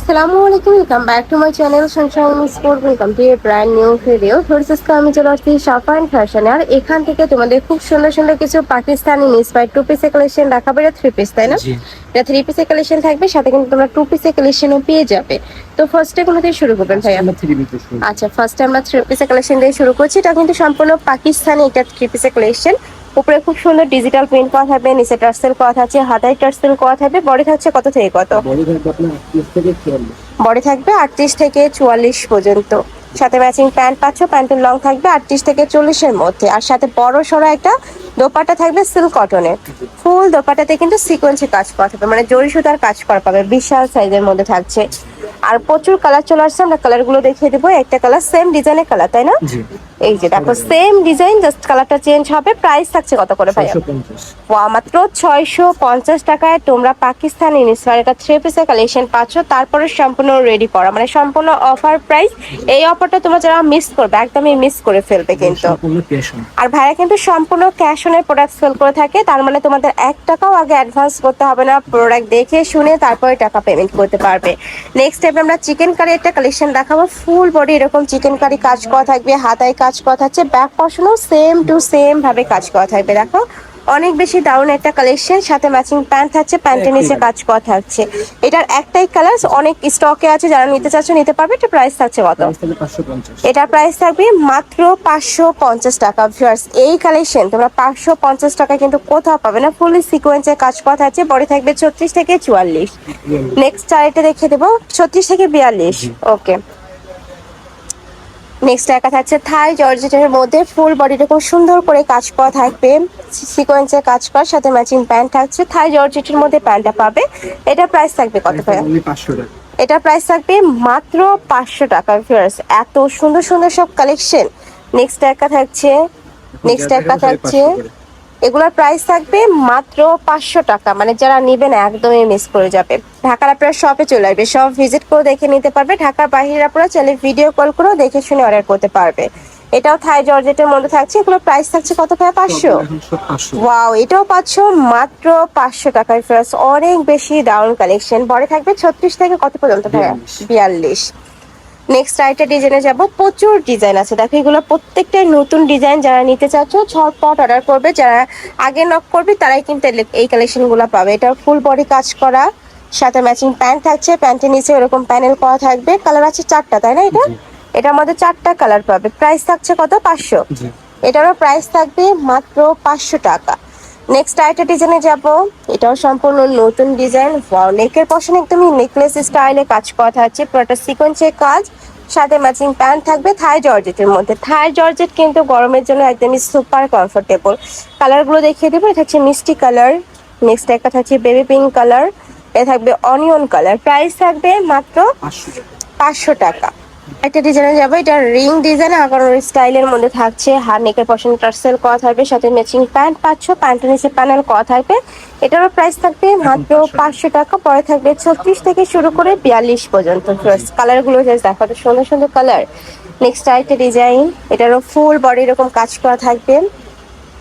আসসালামু আলাইকুম, welcome back to my channel sunshine sport. Welcome to a brand new video. ফোর্সেসকে আমি চলে আসছি সাফা অ্যান্ড ফ্যাশনে। আর এখান থেকে তোমাদের খুব সুন্দর সুন্দর কিছু পাকিস্তানি ইন্সপায়ার্ড টু পিসের কালেকশন দেখাবো। এটা থ্রি পিস, তাই না? এটা থ্রি পিসের কালেকশন থাকবে, সাথে কিন্তু তোমরা টু পিসের কালেকশনও পেয়ে যাবে। তো ফার্স্টে কোনো দিয়ে শুরু করবেন ভাইয়া? আচ্ছা, ফার্স্টে আমরা থ্রি পিসের কালেকশন দিয়ে শুরু করছি। এটা কিন্তু সম্পূর্ণ পাকিস্তানি একটা থ্রি পিসের কালেকশন। উপরে খুব সুন্দর ডিজিটাল প্রিন্ট করা থাকবে, নিচে টার্সেল করা থাকছে, হাতায় টার্সেল করা থাকবে। বডি থাকছে কত থেকে কত? বডি থাকবে 38 থেকে 44 পর্যন্ত। সাথে ম্যাচিং প্যান্ট পাচ্ছ, প্যান্টের লং থাকবে 38 থেকে 40 এর মধ্যে। আর সাথে বড় সড়ো একটা দোপাট্টা থাকবে সিল্ক কটনের। ফুল দোপাট্টাতে কিন্তু সিকোয়েন্সে কাজ করা থাকবে, মানে জরি সুতার কাজ করা পাবে। বিশাল সাইজের মধ্যে থাকছে। আর প্রচুর কালার চলে আসছে, আমরা কালার গুলো দেখিয়ে দেবো। একটা কালার সেম ডিজাইনের কালার, তাই না? এই যে দেখো, সেম ডিজাইন, জাস্ট কালারটা চেঞ্জ হবে। প্রাইস থাকছে কত করে ভাইয়া? মাত্র 650 টাকায় তোমরা পাকিস্তানি ইন্সপায়ার্ড একটা থ্রি পিসের কালেকশন পাচ্ছ। তারপরে সম্পূর্ণ রেডি করা, মানে সম্পূর্ণ অফার প্রাইস। এই অফারটা তোমরা যারা মিস করবে, একদমই মিস করে ফেলবে কিন্তু। আর ভাইয়া কিন্তু সম্পূর্ণ ক্যাশ অনের প্রোডাক্ট সেল করে থাকে, তার মানে তোমাদের 1 টাকাও আগে অ্যাডভান্স করতে হবে না। প্রোডাক্ট দেখে শুনে তারপরে টাকা পেমেন্ট করতে পারবে। নেক্সট স্টেপে আমরা চিকেন কারি একটা কালেকশন দেখাবো। ফুল বডি এরকম চিকেন কারি কাজ করা থাকবে, হাতায় কাজ করা থাকছে, ব্যাক পশনও সেম টু সেম ভাবে কাজ করা থাকবে। দেখো অনেক বেশি দারুণ একটা কালেকশন, সাথে ম্যাচিং প্যান্ট থাকছে, প্যান্টের নিচে কাজ করা থাকছে। এটার একটাই কালার, অনেক স্টকে আছে, যারা নিতে চাচ্ছ নিতে পারবে। এটা প্রাইস থাকছে কত? এটার প্রাইস থাকবে মাত্র 550 টাকা। ভিউয়ার্স, এই কালেকশন তোমরা 550 টাকা কিন্তু কোথাও পাবে না। ফুলি সিকোয়েন্সের কাজ করা থাকছে, বডি থাকবে 36 থেকে 44। নেক্সট আরেকটা দেখে দেবো, 36 থেকে 42। ওকে, নেক্সট একা থাকছে থাই জর্জেটের মধ্যে। ফুল বডিটা খুব সুন্দর করে কাজ করা থাকবে, সিকোয়েন্সের কাজ করার সাথে ম্যাচিং প্যান্ট থাকছে। থাই জর্জেটের মধ্যে প্যান্টটা পাবে। এটা প্রাইস থাকবে কত ভাইয়া? এটা প্রাইস থাকবে মাত্র 500 টাকা। ভিউয়ার্স, এত সুন্দর সুন্দর সব কালেকশন। নেক্সট একা থাকছে, এগুলোর প্রাইস থাকবে মাত্র 500 টাকা। মানে যারা নিবেন একদমই মিস করে যাবে। ঢাকার আপনারা শপে চলে আসবে, সব ভিজিট করে দেখে নিতে পারবে। ঢাকার বাইরের আপনারা চাইলে ভিডিও কল করেও দেখে শুনে অর্ডার করতে পারবে। এটাও থাই জর্জেটের মধ্যে থাকছে। এগুলো প্রাইস থাকছে কত ভাইয়া? 500। ওয়াও, এটাও পাচ্ছ মাত্র 500 টাকায়। ফ্রেন্ডস, অনেক বেশি দারুণ কালেকশন। বডি থাকবে 36 থেকে কত পর্যন্ত ভাইয়া? 42। নেক্সট আইটা ডিজাইনে যাব। প্রচুর ডিজাইন আছে, দেখো এগুলো প্রত্যেকটাই নতুন ডিজাইন। যারা নিতে চাচ্ছ ঝটপট অর্ডার করবে, যারা আগে নক করবে তারাই কিন্তু এই কালেকশনগুলো পাবে। এটা ফুল বডি কাজ করা, সাথে ম্যাচিং প্যান্ট থাকছে, প্যান্টের নিচে এরকম প্যানেল করা থাকবে। কালার আছে 4টা, তাই না? এটার মধ্যে 4টা কালার পাবে। প্রাইস থাকছে কত? 500। এটারও প্রাইস থাকবে মাত্র 500 টাকা। নেক্সট আইটা ডিজাইনে যাব। এটাও সম্পূর্ণ নতুন ডিজাইন। নেকের পশন একদমই নেকলেস স্টাইলে কাজ করা থাকছে, পুরোটা সিকোয়েন্সের কাজ, সাথে ম্যাচিং প্যান্ট থাকবে থাই জর্জেটের মধ্যে। থাই জর্জেট কিন্তু গরমের জন্য একদমই সুপার কমফোর্টেবল। কালারগুলো দেখিয়ে দেবো। এটা হচ্ছে মিষ্টি কালার, নেক্সট একটা থাকছে বেবি পিঙ্ক কালার, এটা থাকবে অনিয়ন কালার। প্রাইস থাকবে মাত্র 500 টাকা। একটা ডিজাইনে যাবো। এটা রিং ডিজাইন আগানোর স্টাইলের মধ্যে থাকছে। হার নেকের পশন টার্সেল করা থাকবে, সাথে ম্যাচিং প্যান্ট পাচ্ছ, প্যান্টের নিচে প্যানেল করা থাকবে। এটারও প্রাইস থাকবে মাত্র 500 টাকা। পরে থাকবে 36 থেকে শুরু করে 42 পর্যন্ত। কালারগুলো দেখো, সুন্দর সুন্দর কালার। নেক্সট আরেকটা ডিজাইন, এটারও ফুল বডি এরকম কাজ করা থাকবে,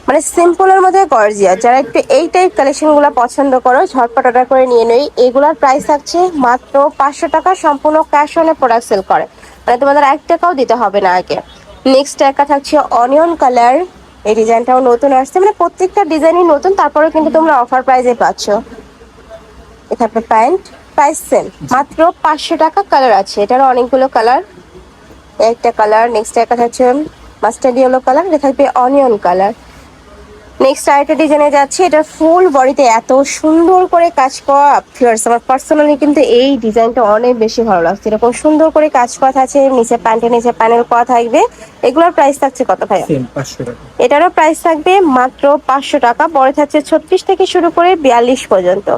মানে সিম্পলের মধ্যে গর্জিয়াস। যারা একটু এই টাইপ কালেকশন গুলা পছন্দ করো ঝটপট অর্ডার করে নিয়ে নেই। এগুলার প্রাইস থাকছে মাত্র 500 টাকা। সম্পূর্ণ ক্যাশ অনে প্রোডাক্ট সেল করে, মানে তোমাদের 1 টাকাও দিতে হবে না আগে। নেক্সট একটা থাকছে অনিয়ন কালার। এই ডিজাইনটাও নতুন আসছে, মানে প্রত্যেকটা ডিজাইনই নতুন, তারপরে কিন্তু তোমরা অফার প্রাইসে পাচ্ছ। এটা প্যান্ট, প্রাইস সেম মাত্র 500 টাকা। কালার আছে, এটারও অনেকগুলো কালার। একটা কালার, নেক্সট একটা থাকছে মাস্টার্ড ইয়েলো কালার, এটা থাকবে অনিয়ন কালার। নেক্সট আরেকটা ডিজাইনে যাচ্ছে। এটা ফুল বডিতে এত সুন্দর করে কাজ করা। ফিয়ার্স, আমার পার্সোনালি কিন্তু এই ডিজাইনটা অনেক বেশি ভালো লাগছে। এরকম সুন্দর করে কাজ করা আছে, নিচে প্যান্টের নিচে প্যানেল করা থাকবে। এগুলোর প্রাইস থাকছে কত ভাইয়া? 500 টাকা। এটারও প্রাইস থাকবে মাত্র 500 টাকা। পরে থাকছে 36 থেকে শুরু করে 42 পর্যন্ত।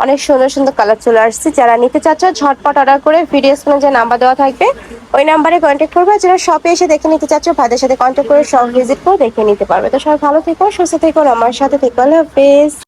অনেক সুন্দর সুন্দর কালার চলে আসছে। যারা নিতে চাচ্ছ ঝটপট অর্ডার করে ভিডিও স্ক্রিনে যে নাম্বার দেওয়া থাকবে ওই নাম্বারে কন্ট্যাক্ট করবে। যারা শপে এসে দেখে নিতে চাচ্ছ ভাইদের সাথে কন্ট্যাক্ট করে শপ ভিজিট করে দেখে নিতে পারবে। তো সবাই ভালো থেকো, সুস্থ থেকো, আমার সাথে থেকো। আল্লাহ হাফেজ।